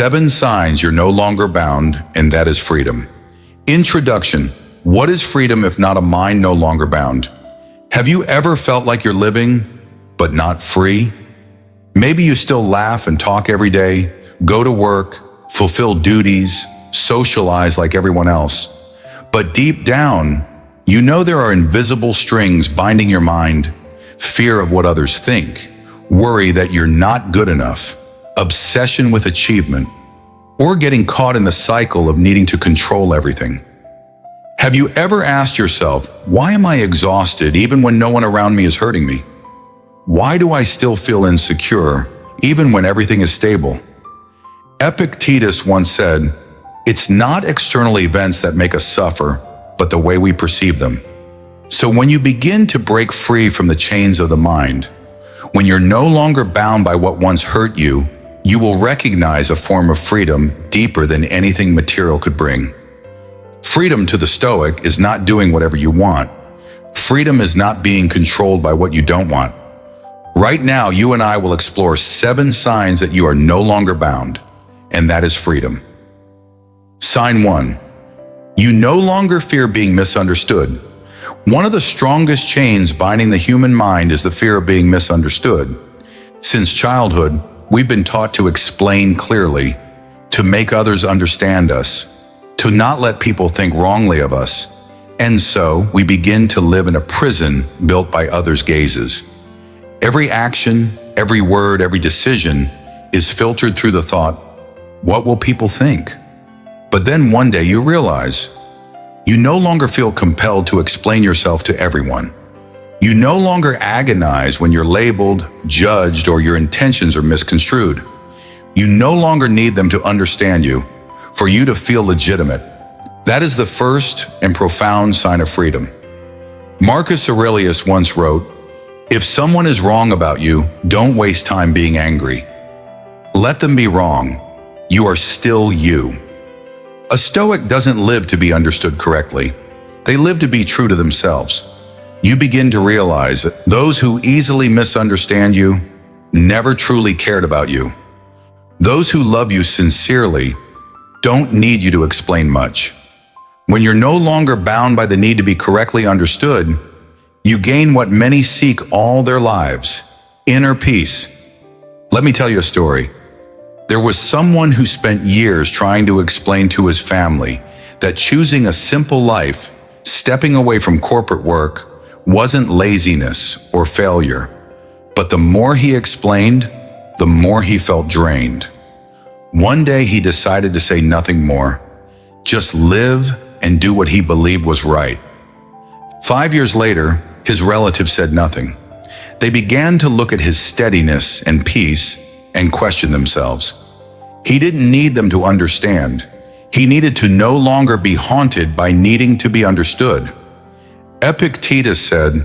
7 signs you're no longer bound, and that is freedom. Introduction. What is freedom if not a mind no longer bound? Have you ever felt like you're living, but not free? Maybe you still laugh and talk every day, go to work, fulfill duties, socialize like everyone else. But deep down, you know there are invisible strings binding your mind, fear of what others think, worry that you're not good enough, obsession with achievement, or getting caught in the cycle of needing to control everything. Have you ever asked yourself, why am I exhausted even when no one around me is hurting me? Why do I still feel insecure even when everything is stable? Epictetus once said, "It's not external events that make us suffer, but the way we perceive them." So when you begin to break free from the chains of the mind, when you're no longer bound by what once hurt you, you will recognize a form of freedom deeper than anything material could bring. Freedom to the Stoic is not doing whatever you want. Freedom is not being controlled by what you don't want. Right now, you and I will explore 7 signs that you are no longer bound, and that is freedom. Sign 1. You no longer fear being misunderstood. One of the strongest chains binding the human mind is the fear of being misunderstood. Since childhood, we've been taught to explain clearly, to make others understand us, to not let people think wrongly of us, and so we begin to live in a prison built by others' gazes. Every action, every word, every decision is filtered through the thought, what will people think? But then one day you realize, you no longer feel compelled to explain yourself to everyone. You no longer agonize when you're labeled, judged, or your intentions are misconstrued. You no longer need them to understand you, for you to feel legitimate. That is the first and profound sign of freedom. Marcus Aurelius once wrote, "If someone is wrong about you, don't waste time being angry. Let them be wrong. You are still you." A Stoic doesn't live to be understood correctly. They live to be true to themselves. You begin to realize that those who easily misunderstand you never truly cared about you. Those who love you sincerely don't need you to explain much. When you're no longer bound by the need to be correctly understood, you gain what many seek all their lives, inner peace. Let me tell you a story. There was someone who spent years trying to explain to his family that choosing a simple life, stepping away from corporate work, wasn't laziness or failure. But the more he explained, the more he felt drained. One day he decided to say nothing more, just live and do what he believed was right. 5 years later, his relatives said nothing. They began to look at his steadiness and peace and question themselves. He didn't need them to understand. He needed to no longer be haunted by needing to be understood. Epictetus said,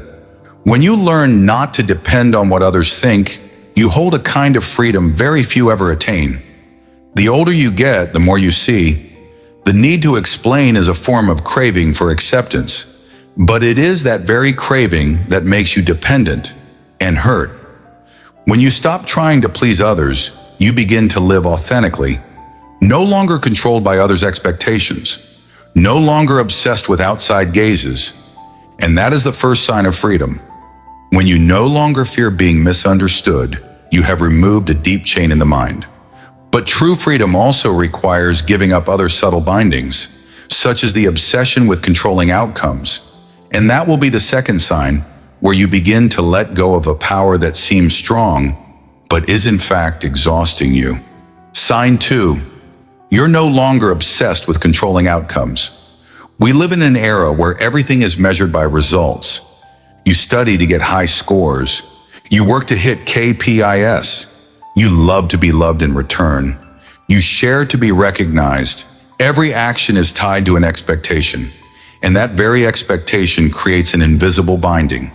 "When you learn not to depend on what others think, you hold a kind of freedom very few ever attain. The older you get, the more you see. The need to explain is a form of craving for acceptance, but it is that very craving that makes you dependent and hurt. When you stop trying to please others, you begin to live authentically, no longer controlled by others' expectations, no longer obsessed with outside gazes. And that is the first sign of freedom. When you no longer fear being misunderstood, you have removed a deep chain in the mind. But true freedom also requires giving up other subtle bindings, such as the obsession with controlling outcomes. And that will be the second sign, where you begin to let go of a power that seems strong, but is in fact exhausting you. Sign 2. You're no longer obsessed with controlling outcomes. We live in an era where everything is measured by results. You study to get high scores. You work to hit KPIs. You love to be loved in return. You share to be recognized. Every action is tied to an expectation, and that very expectation creates an invisible binding.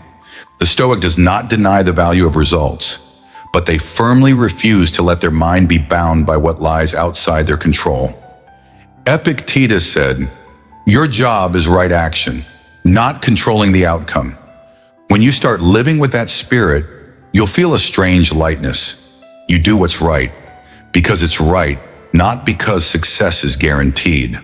The Stoic does not deny the value of results, but they firmly refuse to let their mind be bound by what lies outside their control. Epictetus said, "Your job is right action, not controlling the outcome." When you start living with that spirit, you'll feel a strange lightness. You do what's right, because it's right, not because success is guaranteed.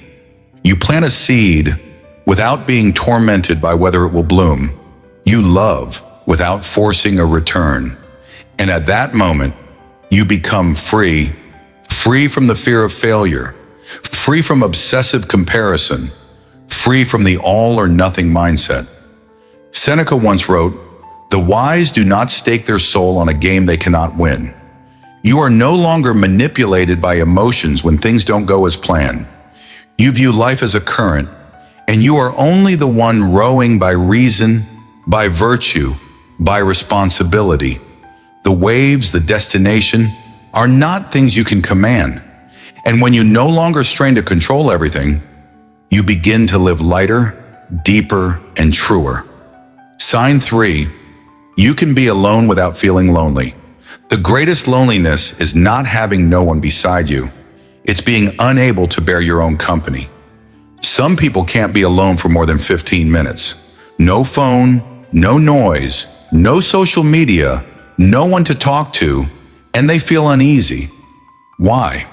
You plant a seed without being tormented by whether it will bloom. You love without forcing a return. And at that moment, you become free, free from the fear of failure, free from obsessive comparison, free from the all or nothing mindset. Seneca once wrote, "The wise do not stake their soul on a game they cannot win." You are no longer manipulated by emotions when things don't go as planned. You view life as a current, and you are only the one rowing by reason, by virtue, by responsibility. The waves, the destination, are not things you can command. And when you no longer strain to control everything, you begin to live lighter, deeper, and truer. Sign 3, you can be alone without feeling lonely. The greatest loneliness is not having no one beside you. It's being unable to bear your own company. Some people can't be alone for more than 15 minutes. No phone, no noise, no social media, no one to talk to, and they feel uneasy. Why?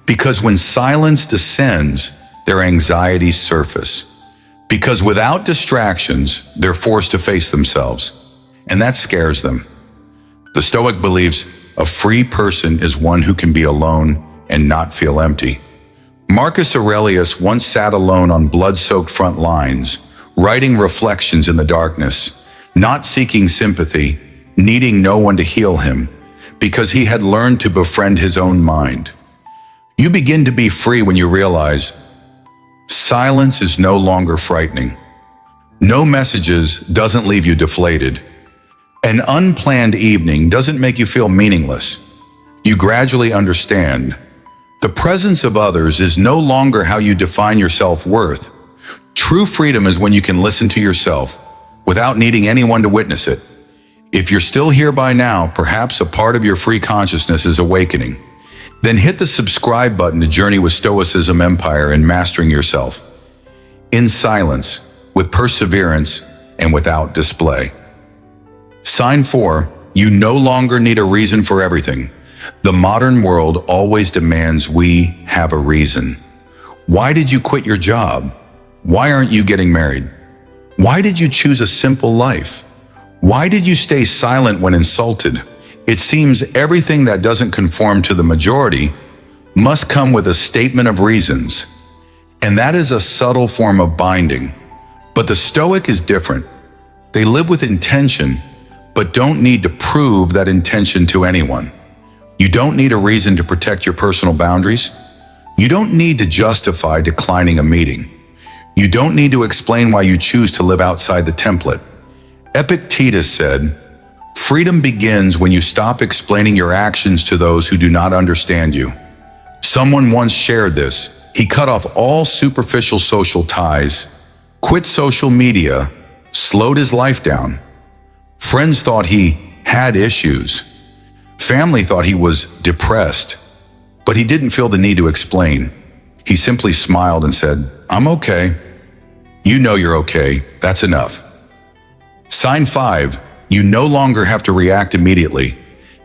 Because when silence descends, their anxieties surface. Because without distractions, they're forced to face themselves, and that scares them. The Stoic believes a free person is one who can be alone and not feel empty. Marcus Aurelius once sat alone on blood-soaked front lines, writing reflections in the darkness, not seeking sympathy, needing no one to heal him, because he had learned to befriend his own mind. You begin to be free when you realize silence is no longer frightening. No messages doesn't leave you deflated. An unplanned evening doesn't make you feel meaningless. You gradually understand. The presence of others is no longer how you define your self-worth. True freedom is when you can listen to yourself without needing anyone to witness it. If you're still here by now, perhaps a part of your free consciousness is awakening. Then hit the subscribe button to journey with Stoicism Empire and mastering yourself. In silence, with perseverance, and without display. Sign 4, you no longer need a reason for everything. The modern world always demands we have a reason. Why did you quit your job? Why aren't you getting married? Why did you choose a simple life? Why did you stay silent when insulted? It seems everything that doesn't conform to the majority must come with a statement of reasons. And that is a subtle form of binding. But the Stoic is different. They live with intention, but don't need to prove that intention to anyone. You don't need a reason to protect your personal boundaries. You don't need to justify declining a meeting. You don't need to explain why you choose to live outside the template. Epictetus said, "Freedom begins when you stop explaining your actions to those who do not understand you." Someone once shared this. He cut off all superficial social ties, quit social media, slowed his life down. Friends thought he had issues. Family thought he was depressed, but he didn't feel the need to explain. He simply smiled and said, "I'm okay." You know you're okay. That's enough. Sign 5, you no longer have to react immediately.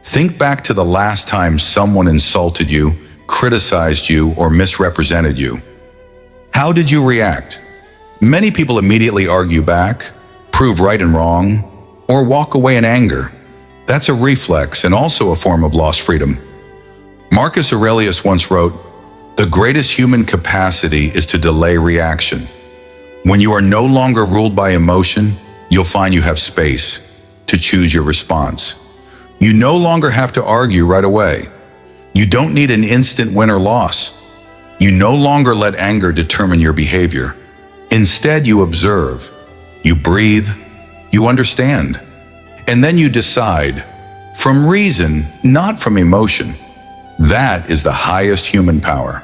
Think back to the last time someone insulted you, criticized you, or misrepresented you. How did you react? Many people immediately argue back, prove right and wrong, or walk away in anger. That's a reflex and also a form of lost freedom. Marcus Aurelius once wrote, "The greatest human capacity is to delay reaction." When you are no longer ruled by emotion, you'll find you have space to choose your response. You no longer have to argue right away. You don't need an instant win or loss. You no longer let anger determine your behavior. Instead, you observe, you breathe, you understand, and then you decide from reason, not from emotion. That is the highest human power.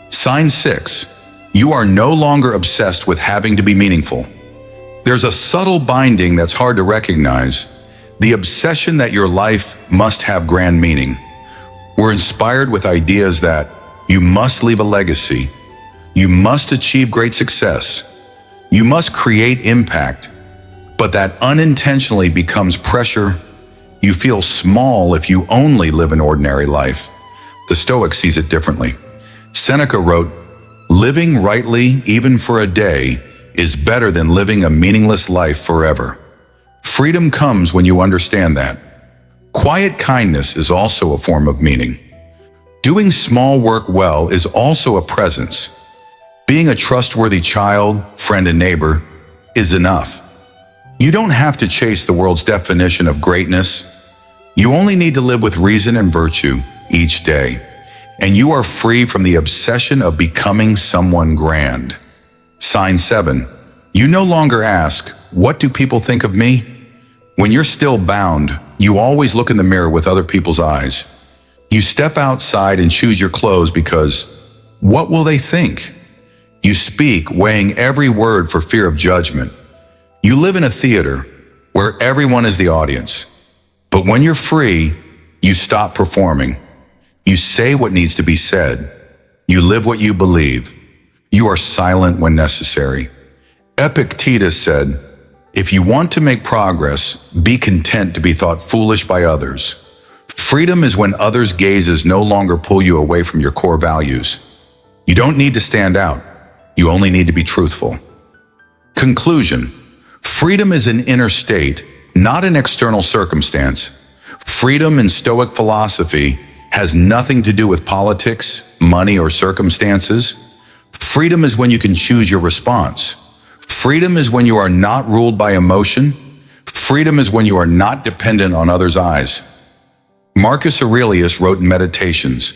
Sign 6, you are no longer obsessed with having to be meaningful. There's a subtle binding that's hard to recognize, the obsession that your life must have grand meaning. We're inspired with ideas that you must leave a legacy, you must achieve great success, you must create impact, but that unintentionally becomes pressure. You feel small if you only live an ordinary life. The Stoic sees it differently. Seneca wrote, "Living rightly, even for a day, is better than living a meaningless life forever." Freedom comes when you understand that. Quiet kindness is also a form of meaning. Doing small work well is also a presence. Being a trustworthy child, friend, and neighbor is enough. You don't have to chase the world's definition of greatness. You only need to live with reason and virtue each day, and you are free from the obsession of becoming someone grand. Sign 7. You no longer ask, "What do people think of me?" When you're still bound, you always look in the mirror with other people's eyes. You step outside and choose your clothes because, what will they think? You speak, weighing every word for fear of judgment. You live in a theater where everyone is the audience. But when you're free, you stop performing. You say what needs to be said. You live what you believe. You are silent when necessary. Epictetus said, "If you want to make progress, be content to be thought foolish by others." Freedom is when others' gazes no longer pull you away from your core values. You don't need to stand out. You only need to be truthful. Conclusion: freedom is an inner state, not an external circumstance. Freedom in Stoic philosophy has nothing to do with politics, money, or circumstances. Freedom is when you can choose your response. Freedom is when you are not ruled by emotion. Freedom is when you are not dependent on others' eyes. Marcus Aurelius wrote in Meditations,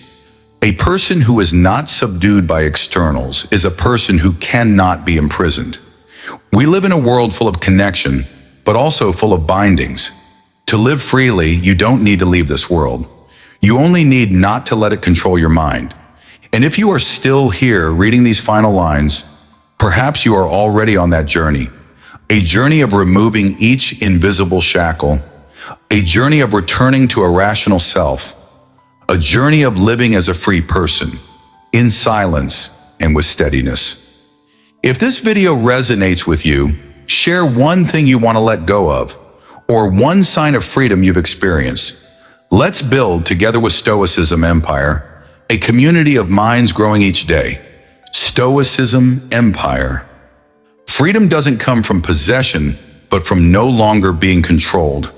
"A person who is not subdued by externals is a person who cannot be imprisoned." We live in a world full of connection, but also full of bindings. To live freely, you don't need to leave this world. You only need not to let it control your mind. And if you are still here reading these final lines, perhaps you are already on that journey. A journey of removing each invisible shackle. A journey of returning to a rational self. A journey of living as a free person, in silence and with steadiness. If this video resonates with you, share one thing you want to let go of, or one sign of freedom you've experienced. Let's build, together with Stoicism Empire, a community of minds growing each day. Stoicism Empire. Freedom doesn't come from possession, but from no longer being controlled.